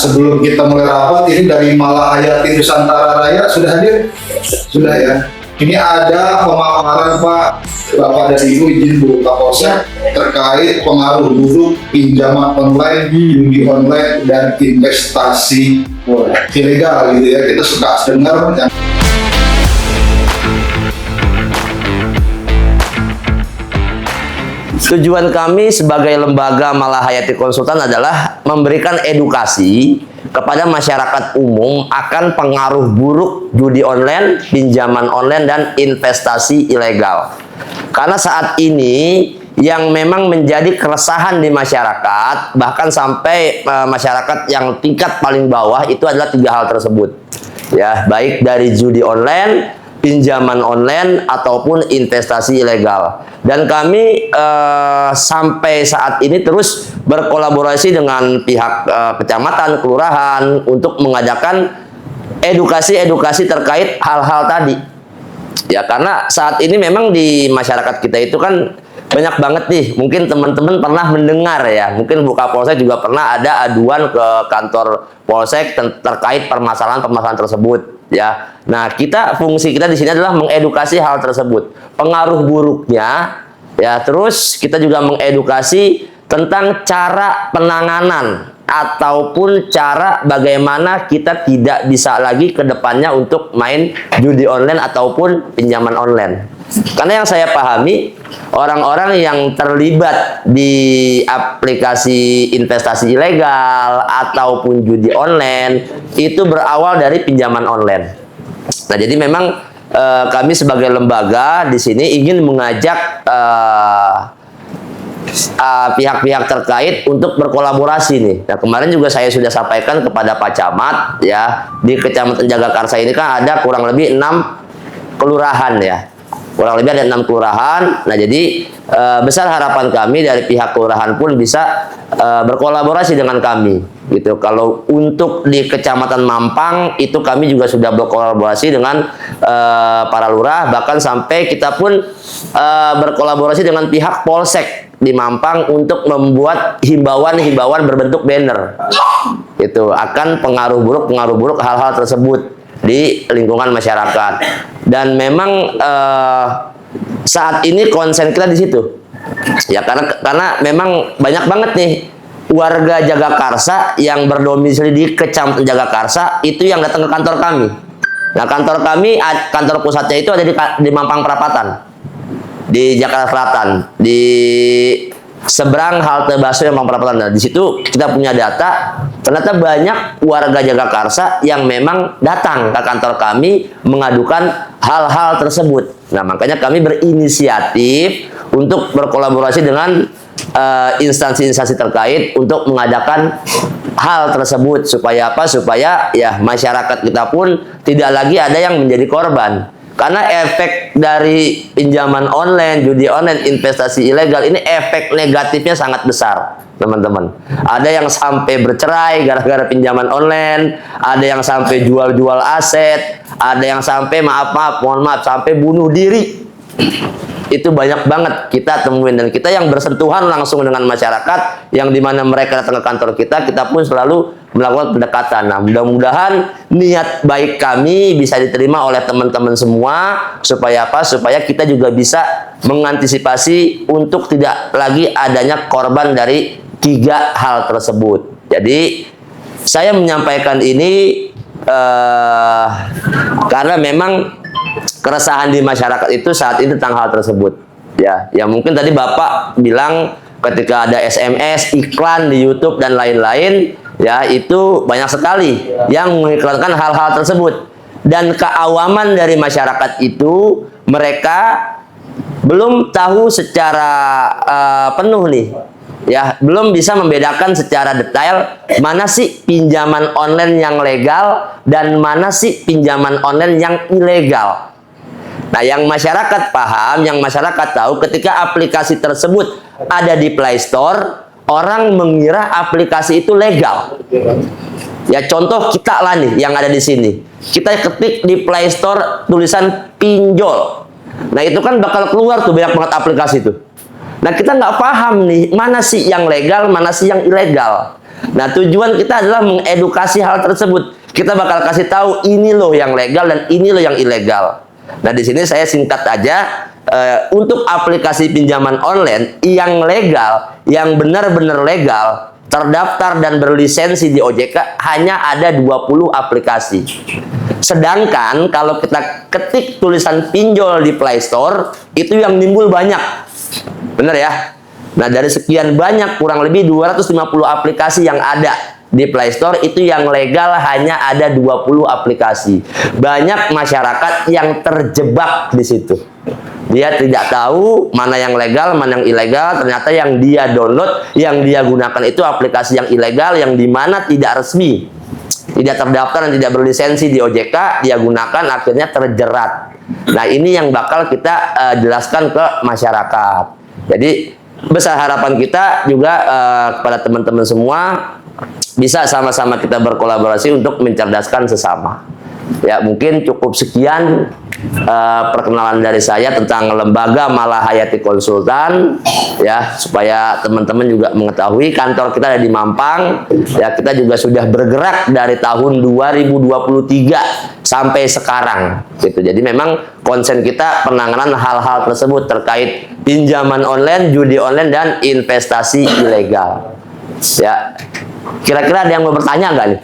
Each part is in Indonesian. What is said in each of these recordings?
sebelum kita mulai rapat, ini dari Malahayati Nusantara Raya sudah hadir? Sudah ya. Ini ada pemaparan Pak, Bapak dan Ibu izin Bu Kapolsek terkait pengaruh buruk pinjaman online, judi online, dan investasi ilegal gitu ya. Kita suka dengar yang tujuan kami sebagai lembaga Malahayati Konsultan adalah memberikan edukasi kepada masyarakat umum akan pengaruh buruk judi online, pinjaman online, dan investasi ilegal. Karena saat ini yang memang menjadi keresahan di masyarakat, bahkan sampai masyarakat yang tingkat paling bawah itu adalah 3 hal tersebut. Ya, baik dari judi online, pinjaman online, ataupun investasi ilegal. Dan kami sampai saat ini terus berkolaborasi dengan pihak kecamatan, kelurahan untuk mengadakan edukasi-edukasi terkait hal-hal tadi. Ya, karena saat ini memang di masyarakat kita itu kan banyak banget nih, mungkin teman-teman pernah mendengar ya, mungkin Bu Kapolsek juga pernah ada aduan ke kantor Polsek terkait permasalahan-permasalahan tersebut. Ya, nah fungsi kita di sini adalah mengedukasi hal tersebut, pengaruh buruknya, ya. Terus kita juga mengedukasi tentang cara penanganan ataupun cara bagaimana kita tidak bisa lagi ke depannya untuk main judi online ataupun pinjaman online. Karena yang saya pahami, orang-orang yang terlibat di aplikasi investasi ilegal ataupun judi online itu berawal dari pinjaman online. Nah, jadi memang kami sebagai lembaga di sini ingin mengajak pihak-pihak terkait untuk berkolaborasi nih. Nah, kemarin juga saya sudah sampaikan kepada Pak Camat ya, di Kecamatan Jagakarsa ini kan ada kurang lebih 6 kelurahan ya. Kurang lebih ada 6 kelurahan. Nah, jadi besar harapan kami dari pihak kelurahan pun bisa berkolaborasi dengan kami gitu. Kalau untuk di Kecamatan Mampang itu kami juga sudah berkolaborasi dengan para lurah, bahkan sampai kita pun berkolaborasi dengan pihak Polsek di Mampang untuk membuat himbauan-himbauan berbentuk banner itu akan pengaruh buruk hal-hal tersebut di lingkungan masyarakat. Dan memang saat ini konsen kita di situ ya, karena memang banyak banget nih warga Jagakarsa yang berdomisili di Kecamatan Jagakarsa itu yang datang ke kantor kami. Nah, kantor pusatnya itu ada di Mampang Perapatan, di Jakarta Selatan, di seberang halte busway Mampang Perapatan. Nah, di situ kita punya data, ternyata banyak warga Jagakarsa yang memang datang ke kantor kami mengadukan hal-hal tersebut. Nah, makanya kami berinisiatif untuk berkolaborasi dengan instansi-instansi terkait untuk mengadakan hal tersebut supaya apa? Supaya ya masyarakat kita pun tidak lagi ada yang menjadi korban. Karena efek dari pinjaman online, judi online, investasi ilegal ini efek negatifnya sangat besar, teman-teman. Ada yang sampai bercerai gara-gara pinjaman online, ada yang sampai jual-jual aset, ada yang sampai mohon maaf sampai bunuh diri. Itu banyak banget kita temuin, dan kita yang bersentuhan langsung dengan masyarakat yang dimana mereka datang ke kantor kita pun selalu melakukan pendekatan. Nah, mudah-mudahan niat baik kami bisa diterima oleh teman-teman semua supaya apa? Supaya kita juga bisa mengantisipasi untuk tidak lagi adanya korban dari 3 hal tersebut. Jadi saya menyampaikan ini karena memang keresahan di masyarakat itu saat ini tentang hal tersebut ya. Ya mungkin tadi Bapak bilang ketika ada SMS, iklan di YouTube dan lain-lain ya, itu banyak sekali yang mengiklankan hal-hal tersebut, dan keawaman dari masyarakat itu mereka belum tahu secara penuh nih ya, belum bisa membedakan secara detail mana sih pinjaman online yang legal dan mana sih pinjaman online yang ilegal. Nah, yang masyarakat paham, yang masyarakat tahu, ketika aplikasi tersebut ada di Play Store, orang mengira aplikasi itu legal. Ya, contoh kita lah nih yang ada di sini. Kita ketik di Play Store tulisan pinjol. Nah, itu kan bakal keluar tuh banyak banget aplikasi tuh. Nah, kita nggak paham nih, mana sih yang legal, mana sih yang ilegal. Nah, tujuan kita adalah mengedukasi hal tersebut. Kita bakal kasih tahu ini loh yang legal dan ini loh yang ilegal. Nah, di sini saya singkat aja, untuk aplikasi pinjaman online yang legal, yang benar-benar legal, terdaftar dan berlisensi di OJK hanya ada 20 aplikasi. Sedangkan kalau kita ketik tulisan pinjol di Play Store, itu yang nimbul banyak. Bener ya? Nah, dari sekian banyak, kurang lebih 250 aplikasi yang ada di Play Store, itu yang legal hanya ada 20 aplikasi. Banyak masyarakat yang terjebak di situ. Dia tidak tahu mana yang legal, mana yang ilegal. Ternyata yang dia download, yang dia gunakan itu aplikasi yang ilegal, yang dimana tidak resmi, tidak terdaftar dan tidak berlisensi di OJK, dia gunakan, akhirnya terjerat. Nah, ini yang bakal kita jelaskan ke masyarakat. Jadi, besar harapan kita juga kepada teman-teman semua, bisa sama-sama kita berkolaborasi untuk mencerdaskan sesama. Ya, mungkin cukup sekian perkenalan dari saya tentang lembaga Malahayati Konsultan, ya, supaya teman-teman juga mengetahui kantor kita ada di Mampang. Ya, kita juga sudah bergerak dari tahun 2023 sampai sekarang gitu. Jadi memang konsen kita penanganan hal-hal tersebut terkait pinjaman online, judi online, dan investasi ilegal. Ya, kira-kira ada yang mau bertanya nggak nih?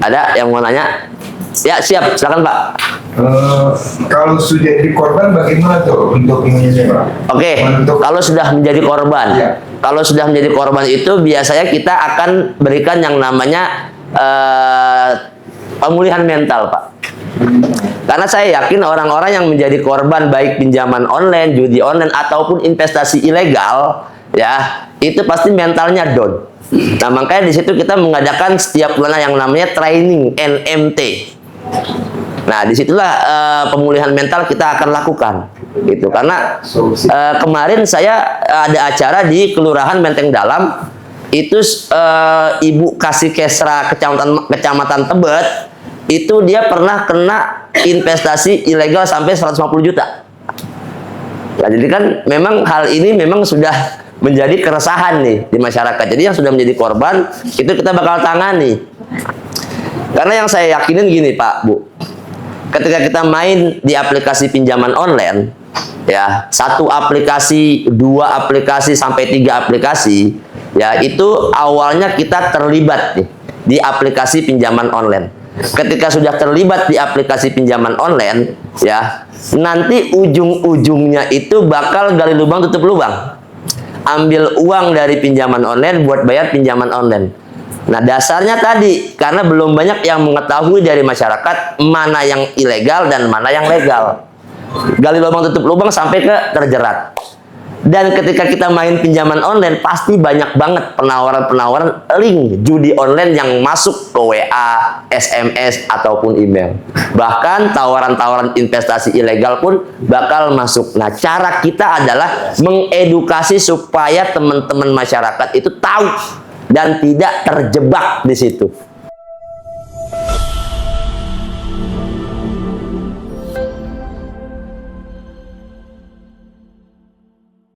Ada yang mau nanya? Ya, siap, silakan Pak. Kalau sudah jadi korban bagaimana tuh untuk ininya Pak? Oke, kalau sudah menjadi korban, Ya. kalau sudah menjadi korban itu biasanya kita akan berikan yang namanya pemulihan mental, Pak. Karena saya yakin orang-orang yang menjadi korban baik pinjaman online, judi online, ataupun investasi ilegal, ya, itu pasti mentalnya down. Nah, makanya di situ kita mengadakan setiap bulan yang namanya training NMT. Nah, disitulah pemulihan mental kita akan lakukan, gitu. Karena kemarin saya ada acara di Kelurahan Menteng Dalam, itu Ibu Kasih Kesra Kecamatan Tebet, itu dia pernah kena investasi ilegal sampai 150 juta. Nah, jadi kan memang hal ini memang sudah menjadi keresahan nih di masyarakat. Jadi yang sudah menjadi korban itu kita bakal tangani. Karena yang saya yakinin gini Pak, Bu, ketika kita main di aplikasi pinjaman online, ya, 1 aplikasi, 2 aplikasi, sampai 3 aplikasi, ya, itu awalnya kita terlibat nih di aplikasi pinjaman online. Ketika sudah terlibat di aplikasi pinjaman online, ya, nanti ujung-ujungnya itu bakal gali lubang tutup lubang. Ambil uang dari pinjaman online buat bayar pinjaman online. Nah, dasarnya tadi karena belum banyak yang mengetahui dari masyarakat mana yang ilegal dan mana yang legal. Gali lubang tutup lubang sampai ke terjerat. Dan ketika kita main pinjaman online, pasti banyak banget penawaran-penawaran link judi online yang masuk ke WA, SMS, ataupun email. Bahkan tawaran-tawaran investasi ilegal pun bakal masuk. Nah, cara kita adalah mengedukasi supaya teman-teman masyarakat itu tahu dan tidak terjebak di situ.